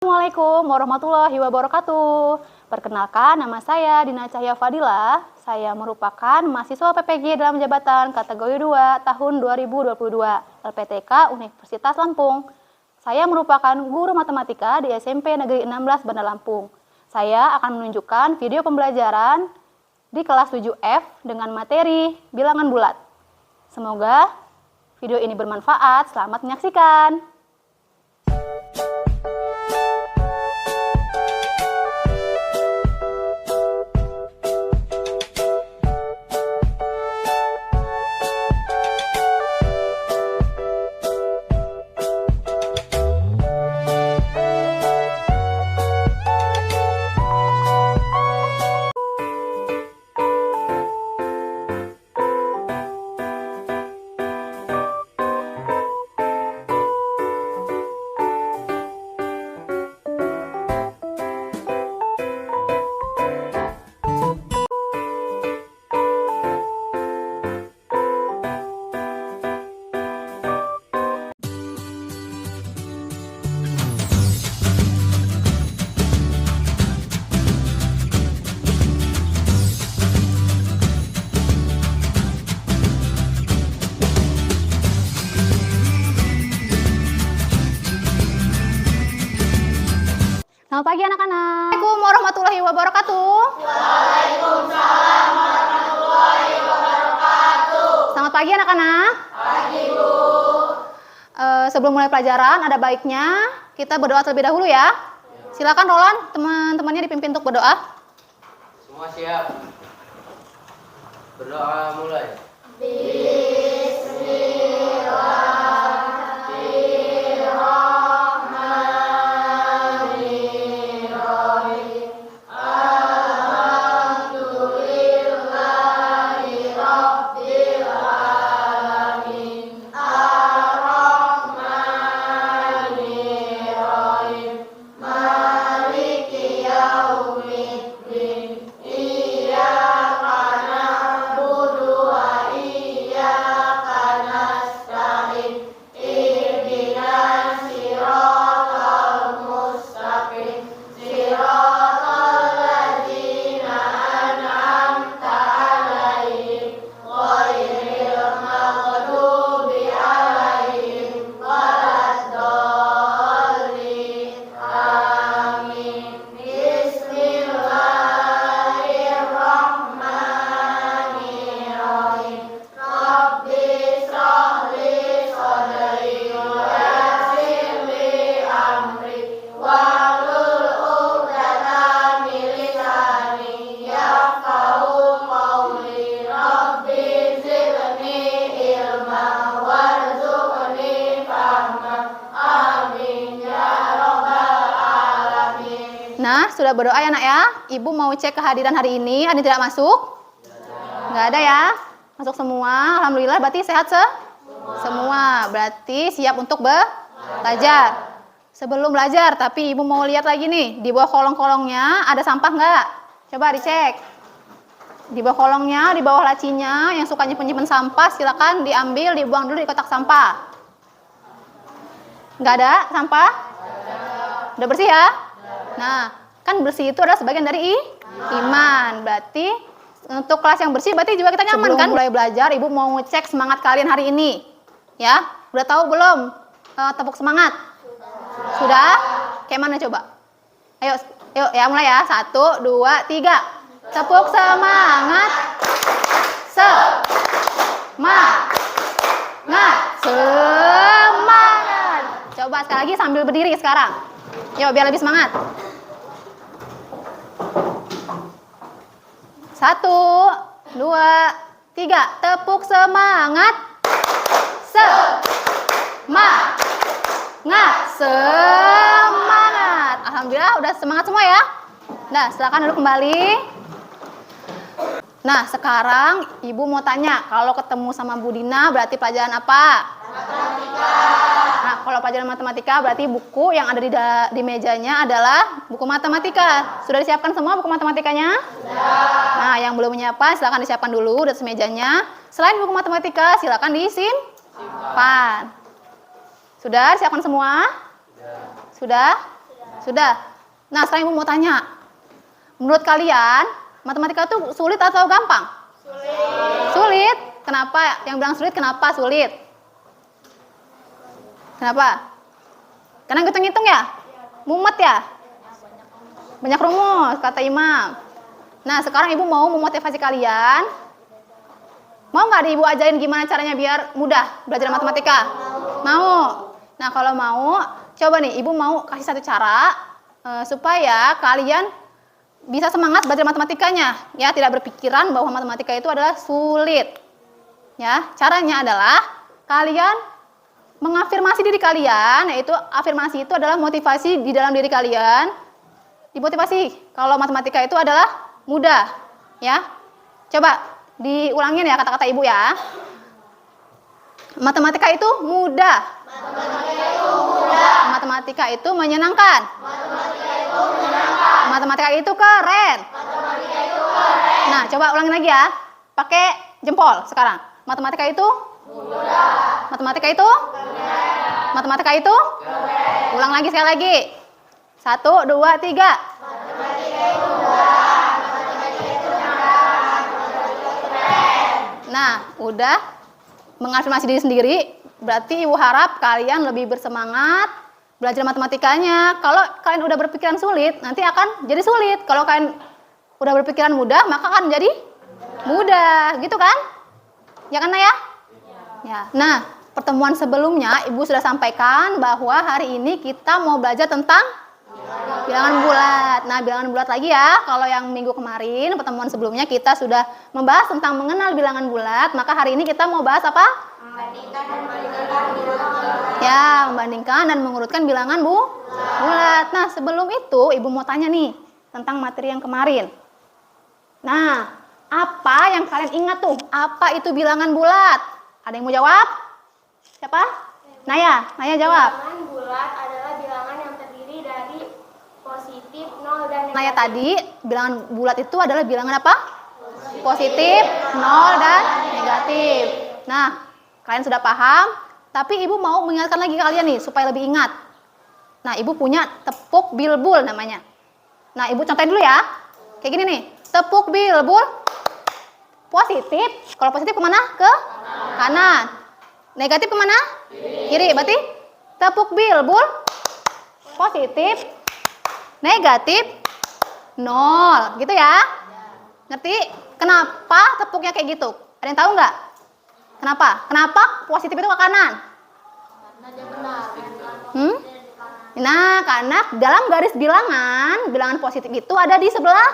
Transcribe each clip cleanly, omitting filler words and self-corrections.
Assalamualaikum warahmatullahi wabarakatuh. Perkenalkan, nama saya Dina Cahya Fadila. Saya merupakan mahasiswa PPG dalam jabatan kategori 2 tahun 2022 LPTK Universitas Lampung. Saya merupakan guru matematika di SMP Negeri 16 Bandar Lampung. Saya akan menunjukkan video pembelajaran di kelas 7F dengan materi bilangan bulat. Semoga video ini bermanfaat. Selamat menyaksikan. Selamat pagi anak-anak. Assalamualaikum warahmatullahi wabarakatuh. Waalaikumsalam warahmatullahi wabarakatuh. Selamat pagi anak-anak. Pagi, Bu. Sebelum mulai pelajaran, ada baiknya kita berdoa terlebih dahulu ya. Silakan Roland, teman-temannya dipimpin untuk berdoa. Semua siap. Berdoa mulai. Nah, sudah berdoa ya nak ya. Ibu mau cek kehadiran hari ini. Ada yang tidak masuk? Nggak ada ya. Masuk semua. Alhamdulillah berarti sehat semua. Berarti siap untuk belajar. Sebelum belajar, tapi ibu mau lihat lagi nih. Di bawah kolong-kolongnya ada sampah nggak? Coba dicek. Di bawah kolongnya, di bawah lacinya, yang suka nyimpen sampah, silakan diambil, dibuang dulu di kotak sampah. Nggak ada sampah? Udah bersih ya? Nah, kan bersih itu adalah sebagian dari iman. Berarti untuk kelas yang bersih berarti juga kita nyaman. Sebelum kan mulai belajar, ibu mau ngecek semangat kalian hari ini. Ya, udah tahu belum tepuk semangat? Sudah? Kayak mana coba? Ayo ya mulai ya. 1, 2, 3. Tepuk semangat. Semangat. Coba sekali lagi sambil berdiri sekarang. Yuk, biar lebih semangat. 1, 2, 3. Tepuk semangat. Semangat. Alhamdulillah udah semangat semua ya. Nah, silakan duduk kembali. Nah, sekarang ibu mau tanya, kalau ketemu sama Bu Dina berarti pelajaran apa? Matematika. Nah, kalau pelajaran matematika berarti buku yang ada di mejanya adalah buku matematika. Sudah disiapkan semua buku matematikanya? Sudah. Nah, yang belum menyiapkan silakan disiapkan dulu di atas mejanya. Selain buku matematika, silakan disimpan. Sudah disiapkan semua? Sudah. Sudah. Nah, sekarang Ibu mau tanya. Menurut kalian, matematika itu sulit atau gampang? Sulit. Sulit? Kenapa? Yang bilang sulit, kenapa sulit? Kenapa? Karena ngitung-ngitung ya? Mumet ya? Banyak rumus, kata Imam. Nah, sekarang Ibu mau memotivasi kalian. Mau nggak Ibu ajarin gimana caranya biar mudah belajar matematika? Mau. Nah, kalau mau, coba nih Ibu mau kasih satu cara supaya kalian bisa semangat belajar matematikanya. Ya, tidak berpikiran bahwa matematika itu adalah sulit. Ya, caranya adalah kalian mengafirmasi diri kalian, yaitu afirmasi itu adalah motivasi di dalam diri kalian. Dimotivasi kalau matematika itu adalah mudah. Ya, coba diulangin ya kata-kata Ibu ya. Matematika itu mudah. Matematika itu mudah. Matematika itu menyenangkan. Matematika itu menyenangkan. Matematika itu keren. Matematika itu keren. Nah, coba ulangin lagi ya. Pakai jempol sekarang. Matematika itu Mudah. matematika itu Keren. matematika itu Keren. ulang lagi sekali lagi. 1, 2, 3. Matematika itu mudah. Matematika itu menyenangkan. Matematika itu keren. Nah, udah mengafirmasi diri sendiri, berarti Ibu harap kalian lebih bersemangat belajar matematikanya. Kalau kalian udah berpikiran sulit, nanti akan jadi sulit. Kalau kalian udah berpikiran mudah, maka akan jadi mudah, gitu kan? Ya kan, Naya? Ya. Nah, pertemuan sebelumnya Ibu sudah sampaikan bahwa hari ini kita mau belajar tentang bilangan bulat. Nah, bilangan bulat lagi ya. Kalau yang minggu kemarin, pertemuan sebelumnya kita sudah membahas tentang mengenal bilangan bulat. Maka hari ini kita mau bahas apa? Membandingkan dan mengurutkan bilangan bulat. Ya, membandingkan dan mengurutkan bilangan bulat. Nah, sebelum itu Ibu mau tanya nih tentang materi yang kemarin. Nah, apa yang kalian ingat tuh? Apa itu bilangan bulat? Ada yang mau jawab? Siapa? Naya jawab. Bilangan bulat adalah bilangan yang terdiri dari positif, nol, dan negatif. Naya tadi, bilangan bulat itu adalah bilangan apa? Positif, nol, dan negatif. Nah, kalian sudah paham, tapi Ibu mau mengingatkan lagi kalian nih, supaya lebih ingat. Nah, Ibu punya tepuk bilbul namanya. Nah, Ibu contohin dulu ya. Kayak gini nih, tepuk bilbul positif. Kalau positif kemana? Ke kanan. Negatif kemana? Kiri. Berarti tepuk bilbul positif, negatif, nol. Gitu ya? Ngerti? Kenapa tepuknya kayak gitu? Ada yang tahu nggak? Kenapa? Kenapa positif itu ke kanan? Nah, karena dalam garis bilangan positif itu ada di sebelah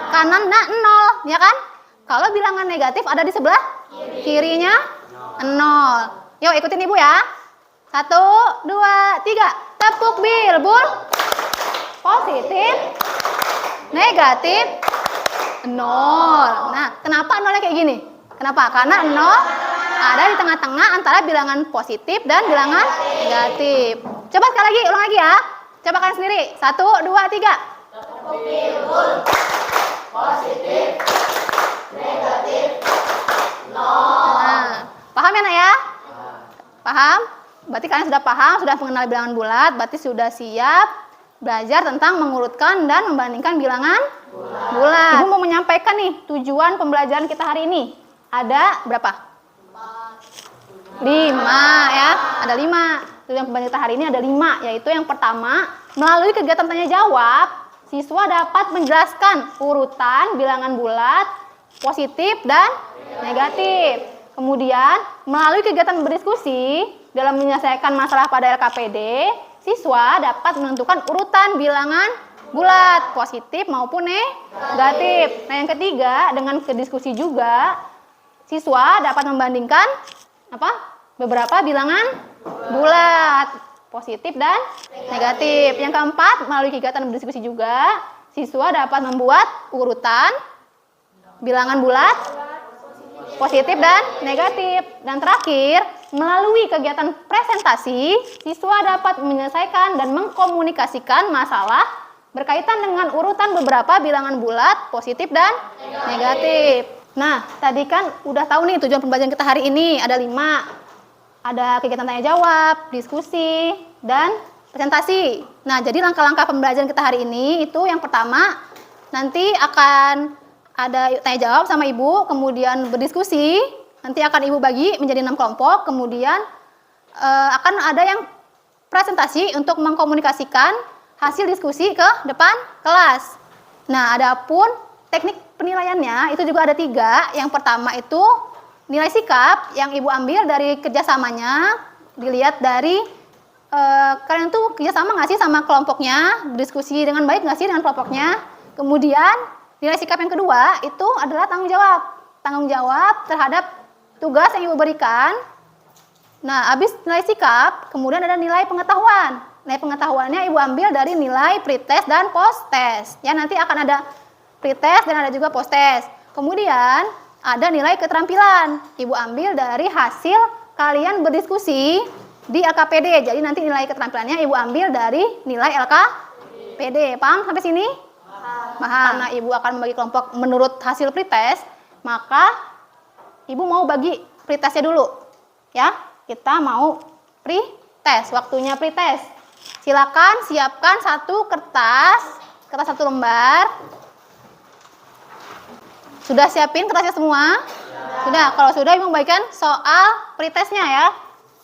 kanan, nah nol, ya kan? Kalau bilangan negatif ada di sebelah kirinya nol. Yuk ikutin Ibu ya. 1, 2, 3. Tepuk bilbul positif, negatif, nol. Nah, kenapa nolnya kayak gini? Kenapa? Karena nol ada di tengah-tengah antara bilangan positif dan bilangan negatif. Coba sekali lagi, ulang lagi ya. Coba kalian sendiri. 1, 2, 3. Tepuk bilbul positif, negatif, nol. Nah, paham ya, Nak ya? Paham? Berarti kalian sudah paham, sudah mengenal bilangan bulat, berarti sudah siap belajar tentang mengurutkan dan membandingkan bilangan bulat. Ibu mau menyampaikan nih tujuan pembelajaran kita hari ini. Ada berapa? 5 ya, ada 5. Tujuan pembelajaran kita hari ini ada 5, yaitu yang pertama, melalui kegiatan tanya jawab, siswa dapat menjelaskan urutan bilangan bulat, positif dan negatif. Kemudian, melalui kegiatan berdiskusi dalam menyelesaikan masalah pada LKPD, siswa dapat menentukan urutan bilangan bulat, positif maupun negatif. Nah, yang ketiga, dengan berdiskusi juga, siswa dapat membandingkan beberapa bilangan bulat, positif dan negatif. Yang keempat, melalui kegiatan berdiskusi juga, siswa dapat membuat urutan bilangan bulat, positif dan negatif. Dan terakhir, melalui kegiatan presentasi, siswa dapat menyelesaikan dan mengkomunikasikan masalah berkaitan dengan urutan beberapa bilangan bulat, positif dan negatif. Nah, tadi kan udah tahu nih tujuan pembelajaran kita hari ini ada 5. Ada kegiatan tanya jawab, diskusi, dan presentasi. Nah, jadi langkah-langkah pembelajaran kita hari ini itu yang pertama, nanti akan ada tanya jawab sama Ibu, kemudian berdiskusi. Nanti akan Ibu bagi menjadi 6 kelompok, kemudian akan ada yang presentasi untuk mengkomunikasikan hasil diskusi ke depan kelas. Nah, adapun teknik penilaiannya itu juga ada 3. Yang pertama itu nilai sikap yang Ibu ambil dari kerjasamanya, dilihat dari kalian tuh kerjasama nggak sih sama kelompoknya, berdiskusi dengan baik nggak sih dengan kelompoknya. Kemudian nilai sikap yang kedua itu adalah tanggung jawab terhadap tugas yang Ibu berikan. Nah, habis nilai sikap, kemudian ada nilai pengetahuan. Nilai pengetahuannya Ibu ambil dari nilai pretest dan posttest. Ya, nanti akan ada pretest dan ada juga posttest. Kemudian ada nilai keterampilan. Ibu ambil dari hasil kalian berdiskusi di LKPD. Jadi nanti nilai keterampilannya Ibu ambil dari nilai LKPD. Paham sampai sini? Paham. Karena Ibu akan membagi kelompok menurut hasil pretest, maka Ibu mau bagi pretestnya dulu. Ya, kita mau pretest. Waktunya pretest. Silakan siapkan 1 kertas 1 lembar. Sudah siapin kertasnya semua? Sudah. Kalau sudah, Ibu membagikan soal pretestnya ya.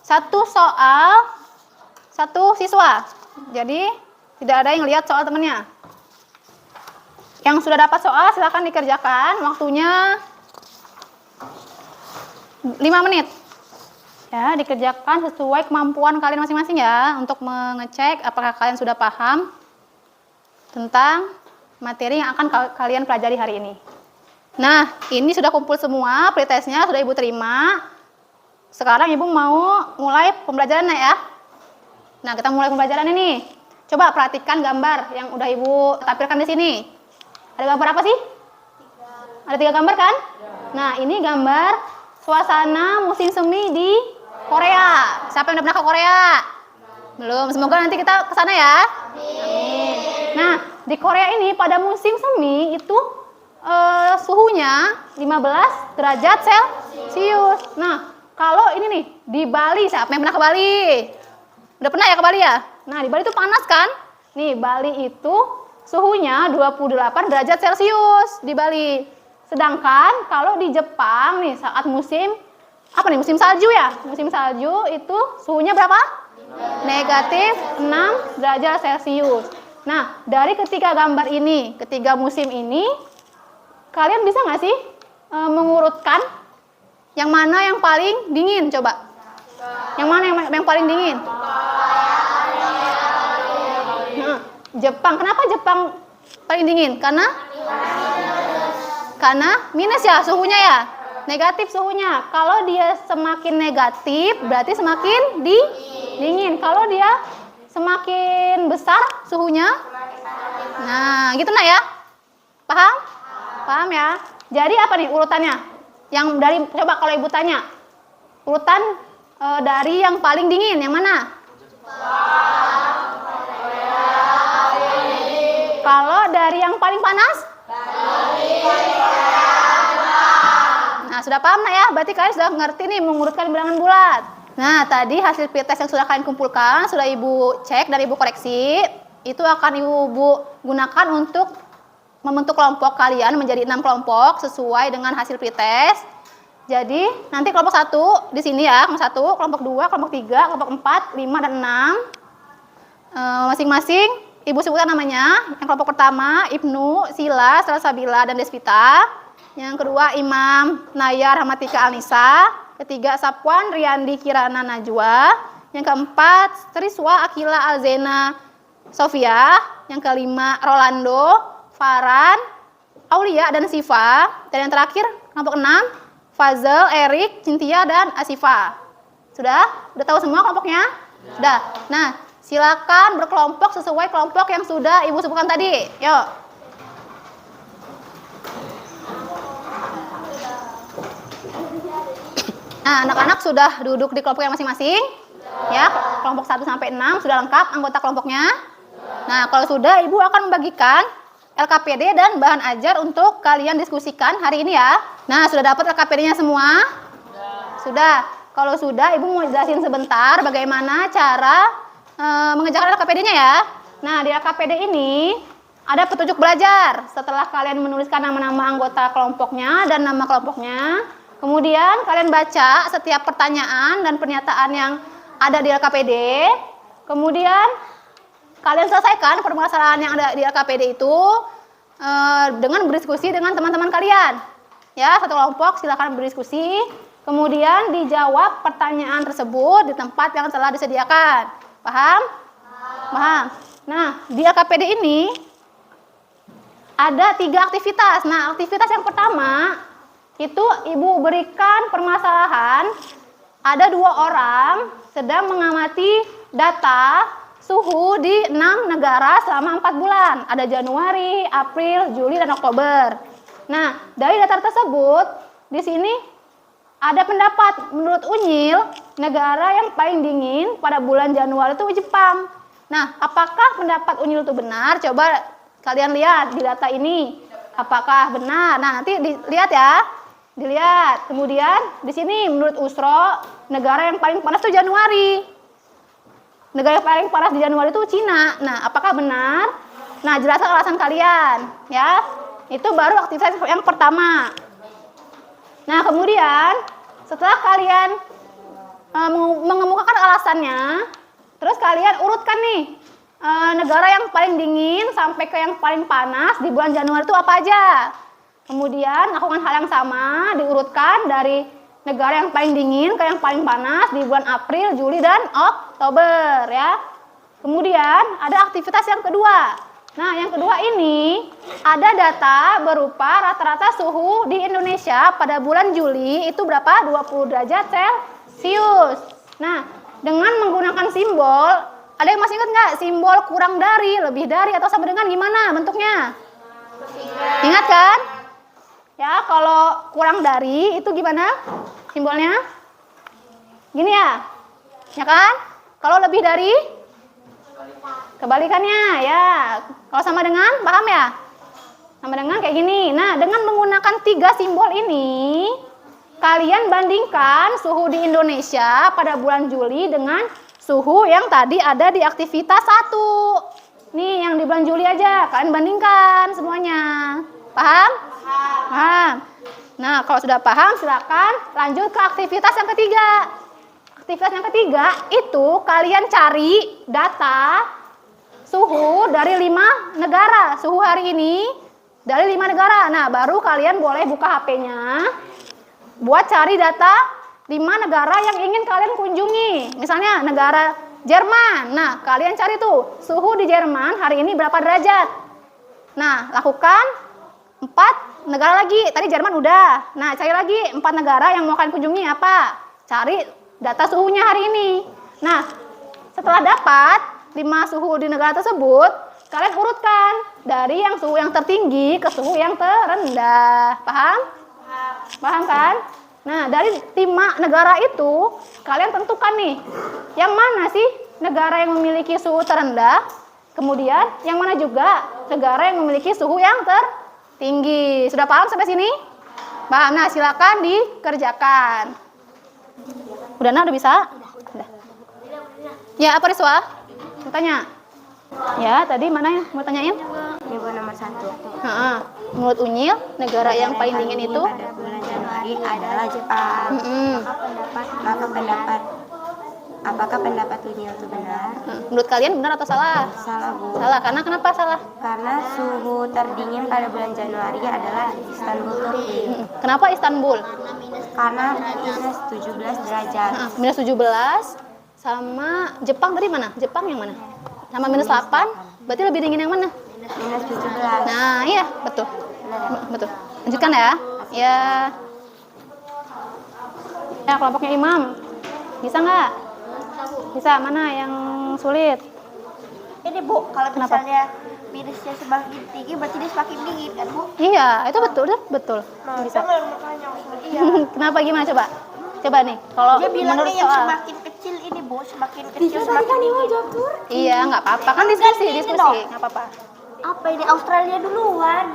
1 soal, 1 siswa. Jadi tidak ada yang lihat soal temannya. Yang sudah dapat soal silakan dikerjakan. Waktunya 5 menit. Ya, dikerjakan sesuai kemampuan kalian masing-masing ya, untuk mengecek apakah kalian sudah paham tentang materi yang akan kalian pelajari hari ini. Nah, ini sudah kumpul semua, pretestnya sudah Ibu terima. Sekarang Ibu mau mulai pembelajarannya ya. Nah, kita mulai pembelajaran ini. Coba perhatikan gambar yang udah Ibu tampilkan di sini. Ada gambar apa sih? Ada 3 gambar kan? Nah, ini gambar suasana musim semi di Korea. Siapa yang udah pernah ke Korea? Belum. Semoga nanti kita ke sana ya. Amin. Nah, di Korea ini pada musim semi itu suhunya 15 derajat Celcius. Nah, kalau ini nih di Bali, siapa yang pernah ke Bali? Udah pernah ya ke Bali ya? Nah, di Bali itu panas kan? Nih, Bali itu suhunya 28 derajat Celcius di Bali. Sedangkan kalau di Jepang nih saat musim musim salju ya. Musim salju itu suhunya berapa? Negatif 6 derajat Celcius. Nah, dari ketiga gambar ini, ketiga musim ini, kalian bisa nggak sih mengurutkan yang mana yang paling dingin? Coba. Yang mana yang paling dingin? Nah, Jepang. Kenapa Jepang paling dingin? Karena minus ya suhunya ya. Negatif suhunya. Kalau dia semakin negatif, berarti semakin dingin. Kalau dia semakin besar suhunya, nah gitu nak ya. Paham? Paham ya. Jadi apa nih urutannya? Yang dari, coba kalau Ibu tanya, urutan dari yang paling dingin yang mana? Kalau dari yang paling panas? Nah, sudah paham nak ya? Berarti kalian sudah ngerti nih mengurutkan bilangan bulat. Nah, tadi hasil pretest yang sudah kalian kumpulkan, sudah Ibu cek dan Ibu koreksi. Itu akan Ibu gunakan untuk membentuk kelompok kalian menjadi 6 kelompok sesuai dengan hasil pretest. Jadi, nanti kelompok 1 di sini ya, kelompok 1, kelompok 2, kelompok 3, kelompok 4, 5, dan 6. Masing-masing Ibu sebutkan namanya. Yang kelompok pertama, Ibnu, Sila, Salsabila, dan Despita. Yang kedua, Imam, Nayar, Hamatika, Alnisa. Ketiga, Sapwan, Riyandi, Kirana, Najwa. Yang keempat, Triswa, Akila, Alzena, Sofia. Yang kelima, Rolando, Farhan, Aulia, dan Siva. Dan yang terakhir, kelompok 6, Fazal, Erik, Cynthia, dan Asifa. Sudah? Udah tahu semua kelompoknya? Sudah. Nah, silakan berkelompok sesuai kelompok yang sudah Ibu sebutkan tadi. Yuk. Nah, anak-anak sudah duduk di kelompoknya masing-masing. Ya, kelompok 1 sampai 6 sudah lengkap anggota kelompoknya. Nah, kalau sudah, Ibu akan membagikan LKPD dan bahan ajar untuk kalian diskusikan hari ini ya. Nah, sudah dapat LKPD-nya semua? Sudah. Kalau sudah, Ibu mau jelasin sebentar bagaimana cara mengerjakan LKPD-nya ya. Nah, di LKPD ini ada petunjuk belajar. Setelah kalian menuliskan nama-nama anggota kelompoknya dan nama kelompoknya, kemudian kalian baca setiap pertanyaan dan pernyataan yang ada di LKPD. Kemudian kalian selesaikan permasalahan yang ada di LKPD itu dengan berdiskusi dengan teman-teman kalian. Ya, satu kelompok silakan berdiskusi. Kemudian dijawab pertanyaan tersebut di tempat yang telah disediakan. Paham? Paham. Nah, di LKPD ini ada 3 aktivitas. Nah, aktivitas yang pertama itu Ibu berikan permasalahan. Ada 2 orang sedang mengamati data suhu di 6 negara selama 4 bulan. Ada Januari, April, Juli, dan Oktober. Nah, dari data tersebut di sini ada pendapat. Menurut Unyil, negara yang paling dingin pada bulan Januari itu Jepang. Nah, apakah pendapat Unyil itu benar? Coba kalian lihat di data ini. Apakah benar? Nah, nanti dilihat ya. Dilihat. Kemudian di sini menurut Usro, negara yang paling panas itu Januari. Negara yang paling panas di Januari itu Cina. Nah, apakah benar? Nah, jelaskan alasan kalian, ya. Itu baru aktivitas yang pertama. Nah, kemudian setelah kalian mengemukakan alasannya, terus kalian urutkan nih negara yang paling dingin sampai ke yang paling panas di bulan Januari itu apa aja. Kemudian lakukan hal yang sama, diurutkan dari negara yang paling dingin ke yang paling panas di bulan April, Juli, dan Oktober ya. Kemudian ada aktivitas yang kedua. Nah, yang kedua ini ada data berupa rata-rata suhu di Indonesia pada bulan Juli itu berapa? 20 derajat Celcius. Nah, dengan menggunakan simbol, ada yang masih ingat nggak? Simbol kurang dari, lebih dari, atau sama dengan gimana bentuknya? Ingat kan? Ya, kalau kurang dari itu gimana simbolnya? Gini ya? Ya kan? Kalau lebih dari? Kebalikannya ya. Kalau sama dengan, paham ya? Sama dengan kayak gini. Nah, dengan menggunakan 3 simbol ini, kalian bandingkan suhu di Indonesia pada bulan Juli dengan suhu yang tadi ada di aktivitas 1. Nih, yang di bulan Juli aja. Kalian bandingkan semuanya. Paham? Paham. Nah, kalau sudah paham, silakan lanjut ke aktivitas yang ketiga. Aktivitas yang ketiga itu kalian cari data suhu dari 5 negara. Suhu hari ini dari 5 negara. Nah, baru kalian boleh buka HP-nya buat cari data 5 negara yang ingin kalian kunjungi. Misalnya negara Jerman. Nah, kalian cari tuh suhu di Jerman hari ini berapa derajat. Nah, lakukan 4 negara lagi. Tadi Jerman udah. Nah, cari lagi 4 negara yang mau kalian kunjungi apa. Cari data suhunya hari ini. Nah, setelah dapat 5 suhu di negara tersebut, kalian urutkan dari yang suhu yang tertinggi ke suhu yang terendah. Paham? Paham kan? Nah, dari 5 negara itu, kalian tentukan nih, yang mana sih negara yang memiliki suhu terendah, kemudian yang mana juga negara yang memiliki suhu yang tertinggi. Sudah paham sampai sini? Paham? Nah, silakan dikerjakan. Udah, udah bisa? Udah. Ya, apa Riswa? Mau tanya? Ya, tadi mana yang mau tanyain? Ibu nomor 1. Menurut Unyil, negara yang paling dingin itu? Pada bulan Januari adalah Jepang. Apakah pendapat Unyil itu benar? Menurut kalian benar atau salah? Salah, Bu. Salah, karena kenapa salah? Karena suhu terdingin pada bulan Januari adalah Istanbul, Turki. Kenapa Istanbul? Karena minus 17 derajat. Minus 17 sama Jepang tadi mana? Jepang yang mana? Sama minus 8, berarti lebih dingin yang mana? Minus 17. Nah, iya, betul. Betul. Lanjutkan ya. Ya. Ya, kelompoknya Imam. Bisa nggak? Bisa, mana yang sulit? Ini Bu, kalau Kenapa? misalnya minusnya semakin tinggi berarti dia semakin dingin kan Bu? Iya, itu betul, betul. Bisa. Iya. Kenapa gimana coba? Coba nih, kalau Dia bilangnya menurut yang soal. semakin kecil ini Bu, semakin kecil semakin dingin. Iya, nggak apa-apa, kan diskusi, nggak apa-apa. Apa ini Australia duluan?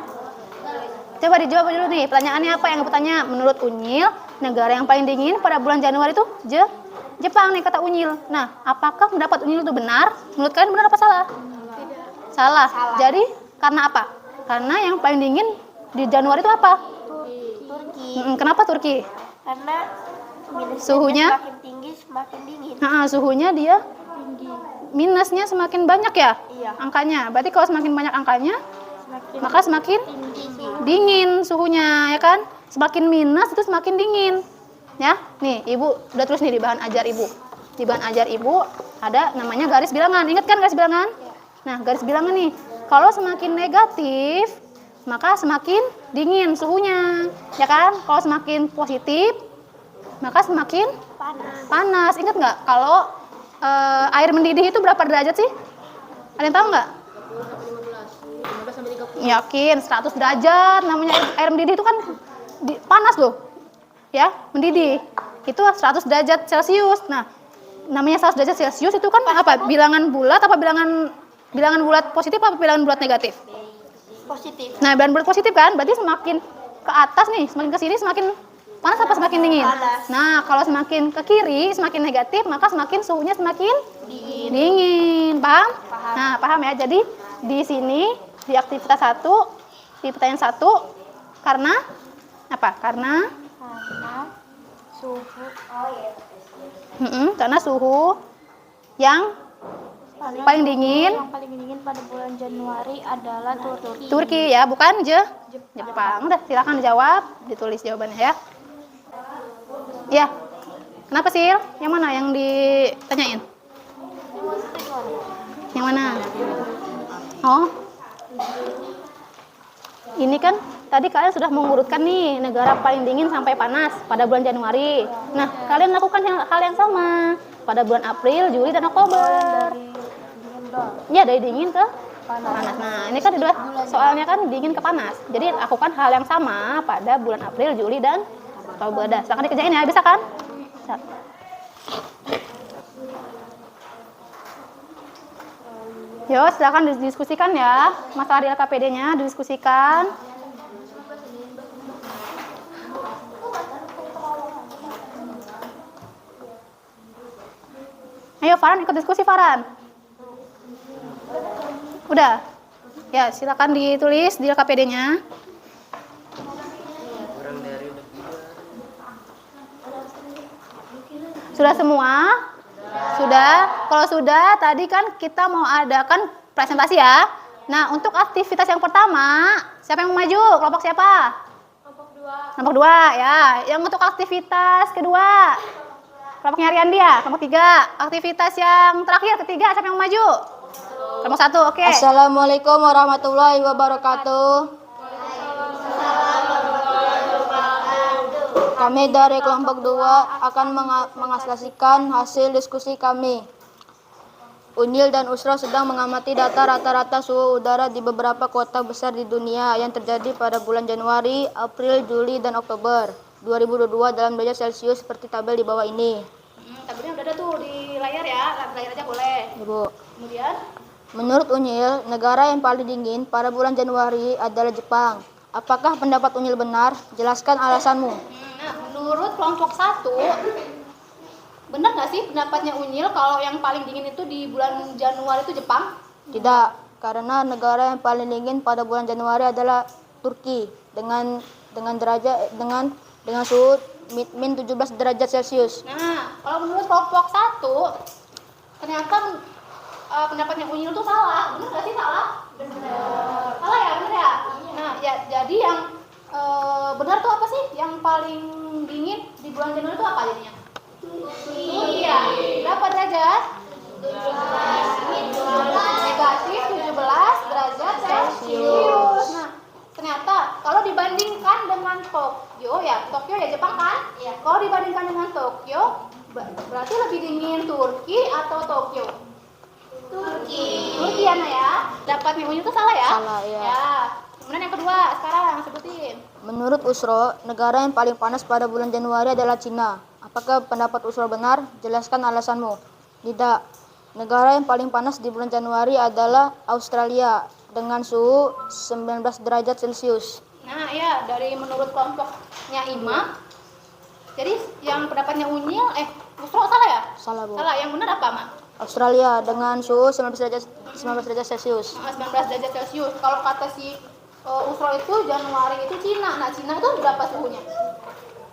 Coba dijawab dulu nih, pertanyaannya apa yang aku tanya? Menurut Unyil, negara yang paling dingin pada bulan Januari itu Jepang nih kata Unyil. Nah, apakah pendapat Unyil itu benar? Menurut kalian benar apa salah? Salah. Jadi karena apa? Karena yang paling dingin di Januari itu apa? Turki. Kenapa Turki? Karena Suhunya? semakin tinggi semakin dingin. Suhunya dia Tinggi. minusnya semakin banyak ya? Iya. Angkanya. Berarti kalau semakin banyak angkanya, Semakin maka semakin tinggi. dingin suhunya, ya kan? Semakin minus itu semakin dingin. Ya, nih Ibu udah tulis nih di bahan ajar Ibu. Di bahan ajar Ibu ada namanya garis bilangan. Ingat kan garis bilangan? Nah, garis bilangan nih. Kalau semakin negatif, maka semakin dingin suhunya. Ya kan? Kalau semakin positif, maka semakin panas. Ingat nggak kalau air mendidih itu berapa derajat sih? Ada yang tahu nggak? Yakin 100 derajat. Namanya air mendidih itu kan panas loh. Ya, mendidih. Itu 100 derajat Celcius. Nah, namanya 100 derajat Celcius itu kan apa? Bilangan bulat apa bilangan bulat positif apa bilangan bulat negatif? Positif. Nah, bilangan bulat positif kan? Berarti semakin ke atas nih, semakin ke sini semakin panas apa semakin dingin? Panas. Nah, kalau semakin ke kiri, semakin negatif, maka semakin suhunya semakin dingin. Paham? Paham. Nah, paham ya. Jadi di sini di aktivitas 1, di pertanyaan 1 karena apa? Karena Suhu. Oh iya. karena suhu yang paling dingin Yang paling dingin pada bulan Januari adalah Turki. Turki ya, bukan Jepang. Udah, silakan dijawab, ditulis jawabannya ya. Ya. Kenapa sih? Yang mana yang ditanyain? Yang mana? Oh. Ini kan tadi kalian sudah mengurutkan nih negara paling dingin sampai panas pada bulan Januari. Nah, kalian lakukan hal yang sama pada bulan April, Juli, dan Oktober. Ya, dari dingin ke panas. Nah, ini kan dua soalnya kan dingin ke panas. Jadi lakukan hal yang sama pada bulan April, Juli, dan Oktober. Dah, silakan dikerjain ya, bisa kan? Bisa. Yo, silakan didiskusikan ya. Masalah di LKPD-nya didiskusikan. Ayo Farhan, ikut diskusi Farhan. Udah? Ya, silakan ditulis di LKPD-nya. Kurang dari Sudah semua? Sudah? Kalau sudah, tadi kan kita mau adakan presentasi ya. Nah, untuk aktivitas yang pertama, siapa yang mau maju? Kelompok siapa? Kelompok 2 ya. Yang untuk aktivitas kedua, kelompoknya Ariandi ya. Kelompok 3. Aktivitas yang terakhir, ketiga, siapa yang mau maju? Kelompok 1, oke. Assalamualaikum warahmatullahi wabarakatuh. Kami dari kelompok 2 akan mengasosiasikan hasil diskusi kami. Unyil dan Usra sedang mengamati data rata-rata suhu udara di beberapa kota besar di dunia yang terjadi pada bulan Januari, April, Juli, dan Oktober 2022 dalam derajat Celcius seperti tabel di bawah ini. Tabelnya udah ada tuh di layar ya. Layar aja boleh. Ibu. Kemudian, Menurut Unyil, negara yang paling dingin pada bulan Januari adalah Jepang. Apakah pendapat Unyil benar? Jelaskan alasanmu. nah, menurut kelompok 1, benar nggak sih pendapatnya Unyil kalau yang paling dingin itu di bulan Januari itu Jepang? Tidak, karena negara yang paling dingin pada bulan Januari adalah Turki dengan suhu min 17 derajat Celcius. Nah, kalau menurut kelompok 1, ternyata pendapatnya Unyil itu salah. Benar nggak sih salah? Benar. Salah ya, benar ya? Nah, ya jadi yang benar tuh apa sih? Yang paling dingin di bulan Januari itu apa jadinya? Turki ya. Berapa derajat? 17. Negatif 17 derajat Celcius. Nah, ternyata kalau dibandingkan dengan Tokyo ya Jepang kan? Iya. Kalau dibandingkan dengan Tokyo, berarti lebih dingin Turki atau Tokyo? Turki ya, Nak ya. Dapatnya Unyil itu salah ya? Salah, ya. Ya. Kemudian yang kedua, sekarang sebutin. Menurut Usro, negara yang paling panas pada bulan Januari adalah Cina. Apakah pendapat Usro benar? Jelaskan alasanmu. Tidak. Negara yang paling panas di bulan Januari adalah Australia dengan suhu 19 derajat Celcius. Nah, ya dari menurut kelompoknya Ima, Jadi yang pendapatnya Unyil, Usro salah ya? Salah, Bu. Salah. Yang benar apa, Mak? Australia dengan suhu 19 derajat Celcius. 19 derajat Celcius. Kalau kata si Usro itu Januari itu Cina. Nah, Cina itu berapa suhunya?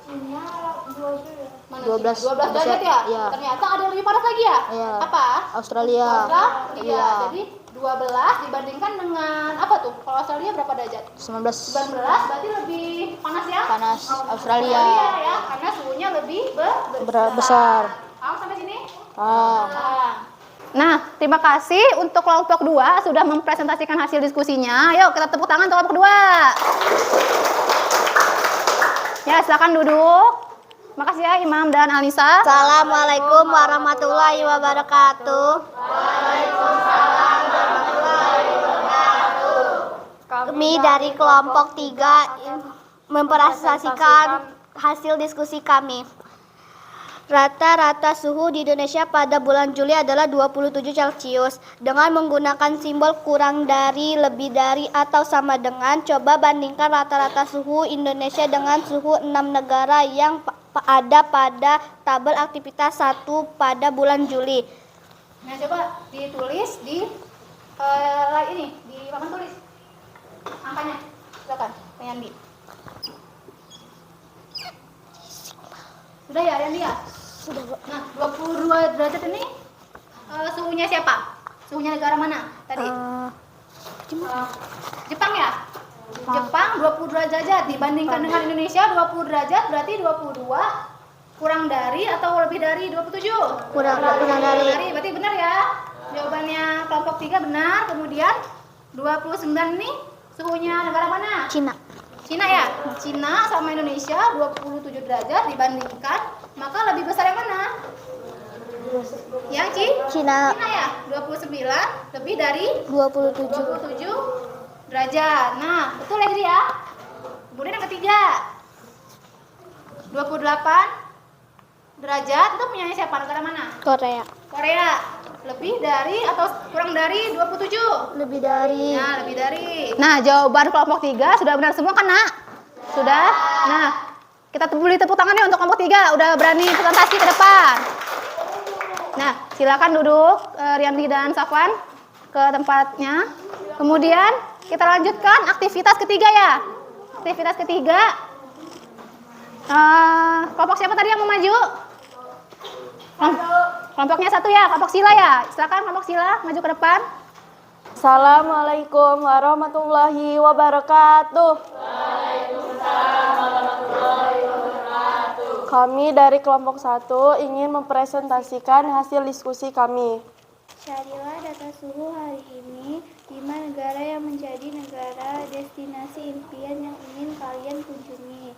Cina 12. Mana 12 Cina? 12 derajat ya? Iya. Ternyata ada yang lebih panas lagi ya? Iya. Apa? Australia. Australia. Iya. Jadi 12 dibandingkan dengan apa tuh? Kalau Australia berapa derajat? 19 19 berarti lebih panas ya? panas Australia Australia. ya, karena suhunya lebih Besar. Paham sampai sini? Ah. Nah, terima kasih untuk kelompok 2 sudah mempresentasikan hasil diskusinya. Yuk kita tepuk tangan untuk kelompok 2. Ya, silakan duduk. Makasih ya Imam dan Alisa. Assalamualaikum warahmatullahi wabarakatuh. Kami dari kelompok 3 mempresentasikan hasil diskusi kami. Rata-rata suhu di Indonesia pada bulan Juli adalah 27 Celcius. Dengan menggunakan simbol kurang dari, lebih dari, atau sama dengan, coba bandingkan rata-rata suhu Indonesia dengan suhu 6 negara yang ada pada tabel aktivitas 1 pada bulan Juli. Nah, coba ditulis di ini, di papan tulis. Angkanya. Silakan, Yandi. Sudah ya, Yandi ya? Sudah, Bu. Nah, 22 derajat ini suhunya siapa? Suhunya negara mana tadi? Jepang ya? Jepang 22 derajat dibandingkan dengan Indonesia 20 derajat berarti 22 kurang dari atau lebih dari 27? Kurang dari. Berarti benar ya? Jawabannya kelompok 3 benar. Kemudian 29 ini suhunya negara mana? Cina. Cina ya? Cina sama Indonesia 27 derajat dibandingkan, maka lebih besar yang mana? Yang Cina Cina ya? 29 lebih dari 27. 27 derajat. Nah, betul ya jadi ya? Kemudian yang ketiga 28 derajat itu punya siapa? Negara mana? Korea. Korea. Lebih dari atau kurang dari 27? Lebih dari. Nah, lebih dari. Nah, jawaban kelompok 3 sudah benar semua kan, Nak? Sudah? Nah, kita beri tepuk tangan nih untuk kelompok 3. Udah berani presentasi ke depan. Nah, silakan duduk Rianti dan Safwan ke tempatnya. Kemudian kita lanjutkan aktivitas ketiga ya. Aktivitas ketiga. Kelompok siapa tadi yang mau maju? Kelompoknya 1 ya, kelompok Sila ya. Silakan kelompok Sila maju ke depan. Assalamualaikum warahmatullahi wabarakatuh. Kami dari kelompok 1 ingin mempresentasikan hasil diskusi kami. Carilah data suhu hari ini 5 negara yang menjadi negara destinasi impian yang ingin kalian kunjungi.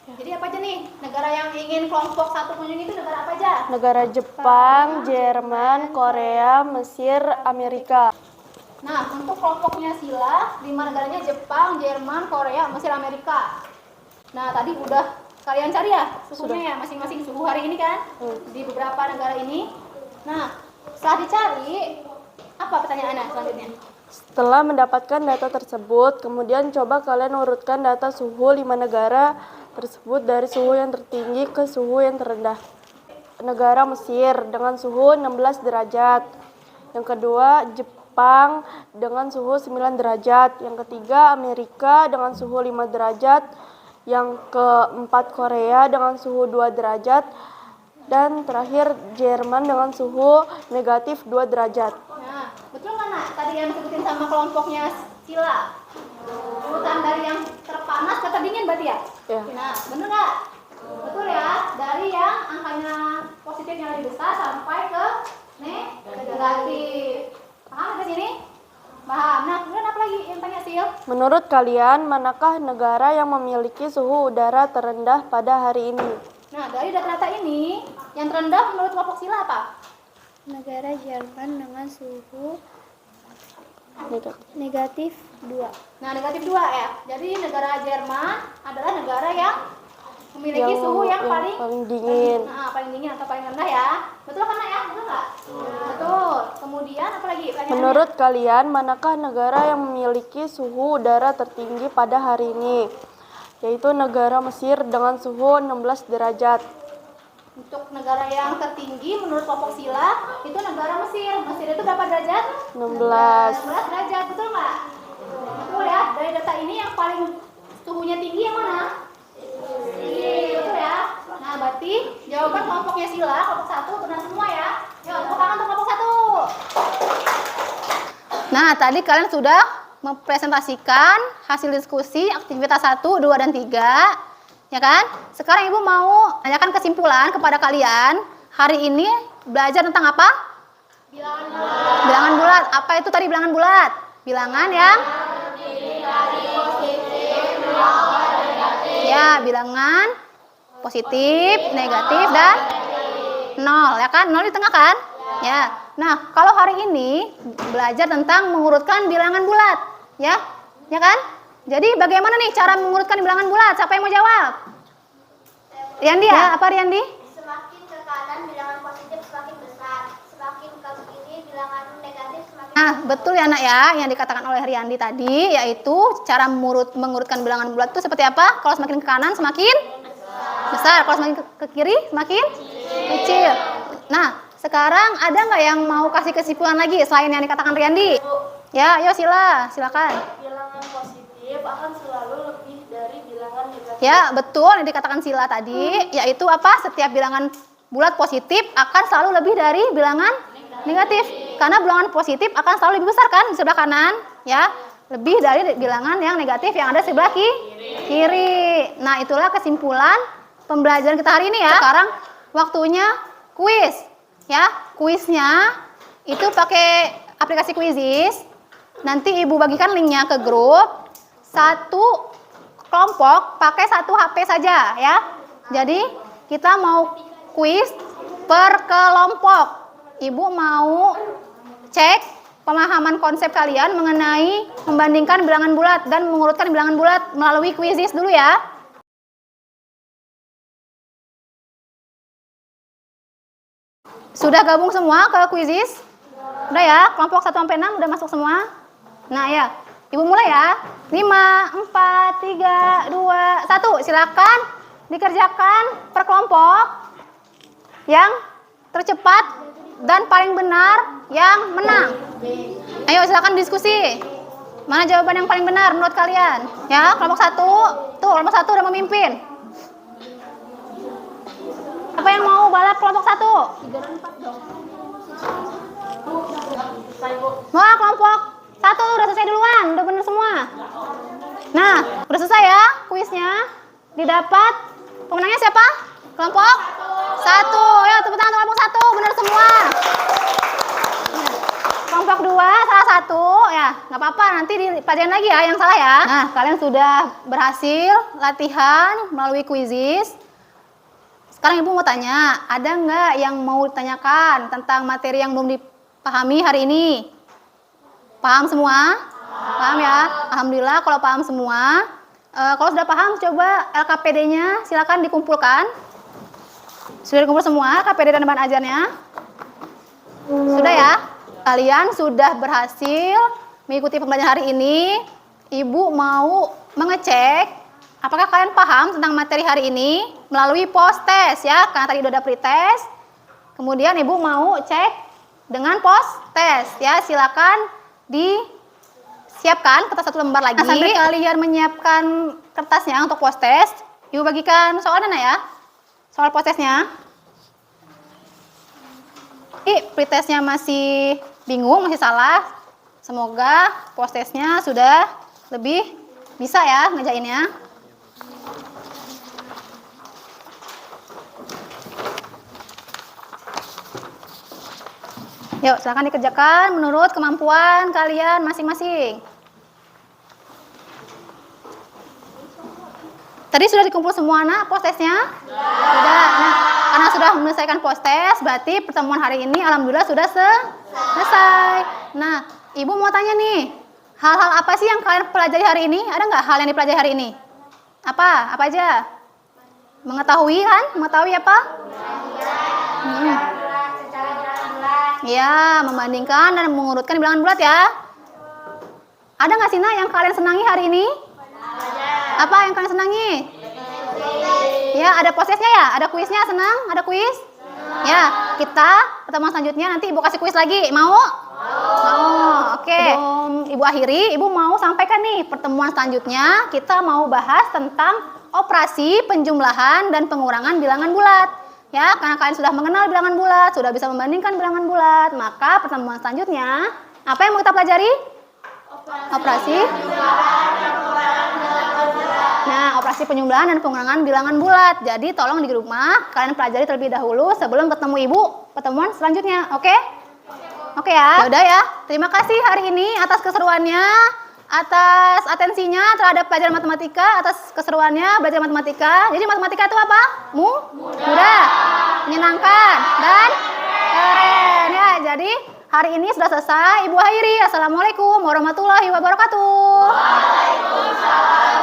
Jadi apa aja nih? Negara yang ingin kelompok 1 kunjungi itu negara apa aja? Negara Jepang, Jerman, Korea, Mesir, Amerika. Nah, untuk kelompoknya Sila, 5 negaranya Jepang, Jerman, Korea, Mesir, Amerika. Nah, tadi udah kalian cari ya suhunya ya, masing-masing suhu hari ini kan? Di beberapa negara ini. Nah, setelah dicari, apa pertanyaannya selanjutnya? Setelah mendapatkan data tersebut, kemudian coba kalian urutkan data suhu 5 negara tersebut dari suhu yang tertinggi ke suhu yang terendah. Negara Mesir dengan suhu 16 derajat. Yang kedua, Jepang dengan suhu 9 derajat. Yang ketiga, Amerika dengan suhu 5 derajat. Yang keempat, Korea dengan suhu 2 derajat. Dan terakhir, Jerman dengan suhu negatif 2 derajat. Nah, betul nggak Nak? Tadi yang disebutin sama kelompoknya Sila. Urutan dari yang terpanas ke terdingin berarti ya? Ya. Nah, bener nggak? Betul ya? Dari yang angkanya positifnya lebih besar sampai ke negatif. Paham sampai sini? Paham. Nah, kemudian apa lagi yang tanya Sil? Menurut kalian, manakah negara yang memiliki suhu udara terendah pada hari ini? Nah, dari data ini, yang terendah menurut kelompok Sila apa? Negara Jerman dengan suhu Negatif. negatif 2. Nah, negatif 2 ya. Jadi negara Jerman adalah negara yang memiliki suhu yang paling dingin. Nah, paling dingin atau paling rendah ya. Betul kan Nak ya? Betul nggak? Betul. Kemudian apa lagi pertanyaannya? Menurut kalian, manakah negara yang memiliki suhu udara tertinggi pada hari ini? yaitu negara Mesir dengan suhu 16 derajat. Untuk negara yang tertinggi menurut kelompok sila itu negara Mesir. Mesir itu berapa derajat? 16 derajat, betul nggak? Betul ya. Dari data ini yang paling suhunya tinggi yang mana? Tinggi, betul ya. Nah, berarti jawaban kelompoknya sila, kelompok 1 benar semua ya. Yuk, tepuk tangan untuk kelompok 1. Nah, tadi kalian sudah mempresentasikan hasil diskusi aktivitas 1, 2, dan 3. Ya kan? Sekarang Ibu mau tanyakan kesimpulan kepada kalian. Hari ini belajar tentang apa? Bilangan bulat. Bilangan bulat. Apa itu tadi bilangan bulat? Bilangan yang ya, bilangan positif, negatif, dan nol. Ya kan? Nol di tengah kan? Ya. Nah, kalau hari ini belajar tentang mengurutkan bilangan bulat. Ya? Ya kan? Jadi bagaimana nih cara mengurutkan bilangan bulat? Siapa yang mau jawab? Riandi ya? Apa Riandi? Semakin ke kanan bilangan positif semakin besar, semakin ke kiri bilangan negatif semakin Nah, betul ya nak ya, yang dikatakan oleh Riandi tadi, yaitu cara mengurutkan bilangan bulat itu seperti apa? Kalau semakin ke kanan semakin besar, kalau semakin ke kiri semakin kecil. Nah, sekarang ada nggak yang mau kasih kesimpulan lagi selain yang dikatakan Riandi? Ya, ayo silakan. Bilangan positif akan selalu lebih dari bilangan negatif. Ya, betul yang dikatakan Sila tadi, yaitu apa? Setiap bilangan bulat positif akan selalu lebih dari bilangan negatif. Karena bilangan positif akan selalu lebih besar kan di sebelah kanan, ya. Lebih dari bilangan yang negatif yang ada di sebelah kiri. Nah, itulah kesimpulan pembelajaran kita hari ini ya. Sekarang waktunya kuis. Ya, kuisnya itu pakai aplikasi Quizizz. Nanti Ibu bagikan linknya ke grup. Satu kelompok pakai satu HP saja ya. Jadi kita mau kuis per kelompok. Ibu mau cek pemahaman konsep kalian mengenai membandingkan bilangan bulat dan mengurutkan bilangan bulat melalui Quizizz dulu ya. Sudah gabung semua ke Quizizz? Udah ya, kelompok 1 sampai 6 udah masuk semua? Nah ya, Ibu mulai ya. 5, 4, 3, 2, 1. Silakan dikerjakan per kelompok. Yang tercepat dan paling benar yang menang. Ayo silakan diskusi. Mana jawaban yang paling benar menurut kalian? Ya, kelompok 1. Tuh, kelompok 1 udah memimpin. Apa yang mau balap kelompok 1? Wah, kelompok 1 udah selesai duluan, udah bener semua. Nah, udah selesai ya kuisnya. Didapat pemenangnya siapa? Kelompok 1. Ya, tepuk tangan untuk kelompok 1, bener semua. Kelompok 2 salah 1 ya, nggak apa-apa, nanti dipelajarin lagi ya yang salah ya. Nah, kalian sudah berhasil latihan melalui Quizizz. Sekarang Ibu mau tanya, ada nggak yang mau ditanyakan tentang materi yang belum dipahami hari ini? Paham semua? Paham ya? Alhamdulillah kalau paham semua. Kalau sudah paham, coba LKPD-nya silakan dikumpulkan. Sudah dikumpul semua LKPD dan bahan ajarnya? Sudah ya? Kalian sudah berhasil mengikuti pembelajaran hari ini. Ibu mau mengecek apakah kalian paham tentang materi hari ini melalui post test ya, karena tadi udah ada pretest. Kemudian Ibu mau cek dengan post test ya, silakan disiapkan kertas 1 lembar lagi. Nah, sambil kalian menyiapkan kertasnya untuk post test, Ibu bagikan soalnya ya, soal post testnya. Pretestnya masih bingung, masih salah. Semoga post testnya sudah lebih bisa ya ngerjainnya. Yuk, silakan dikerjakan menurut kemampuan kalian masing-masing. Tadi sudah dikumpul semua nak post testnya? Sudah. Nah, karena sudah menyelesaikan post test, berarti pertemuan hari ini alhamdulillah sudah selesai. Nah, Ibu mau tanya nih, hal-hal apa sih yang kalian pelajari hari ini? Ada nggak hal yang dipelajari hari ini? Apa? Apa aja? Mengetahui kan? Mengetahui apa? Ya, membandingkan dan mengurutkan bilangan bulat ya. Ada nggak sih nak yang kalian senangi hari ini? Apa yang kalian senangi? Ya, ada prosesnya ya? Ada kuisnya, senang? Ada kuis? Ya, kita pertemuan selanjutnya nanti Ibu kasih kuis lagi. Mau? Mau. Oke. Sebelum Ibu akhiri, Ibu mau sampaikan nih pertemuan selanjutnya kita mau bahas tentang operasi penjumlahan dan pengurangan bilangan bulat. Ya, karena kalian sudah mengenal bilangan bulat, sudah bisa membandingkan bilangan bulat, maka pertemuan selanjutnya apa yang mau kita pelajari? Operasi Nah, operasi penjumlahan dan pengurangan bilangan bulat. Jadi tolong di rumah kalian pelajari terlebih dahulu sebelum ketemu Ibu pertemuan selanjutnya. Oke? Oke ya. Yaudah ya. Terima kasih hari ini atas keseruannya, atas atensinya terhadap pelajaran matematika, atas keseruannya belajar matematika. Jadi matematika itu apa? Mudah, menyenangkan, dan keren ya. Jadi hari ini sudah selesai. Ibu akhiri. Assalamualaikum warahmatullahi wabarakatuh. Waalaikumsalam.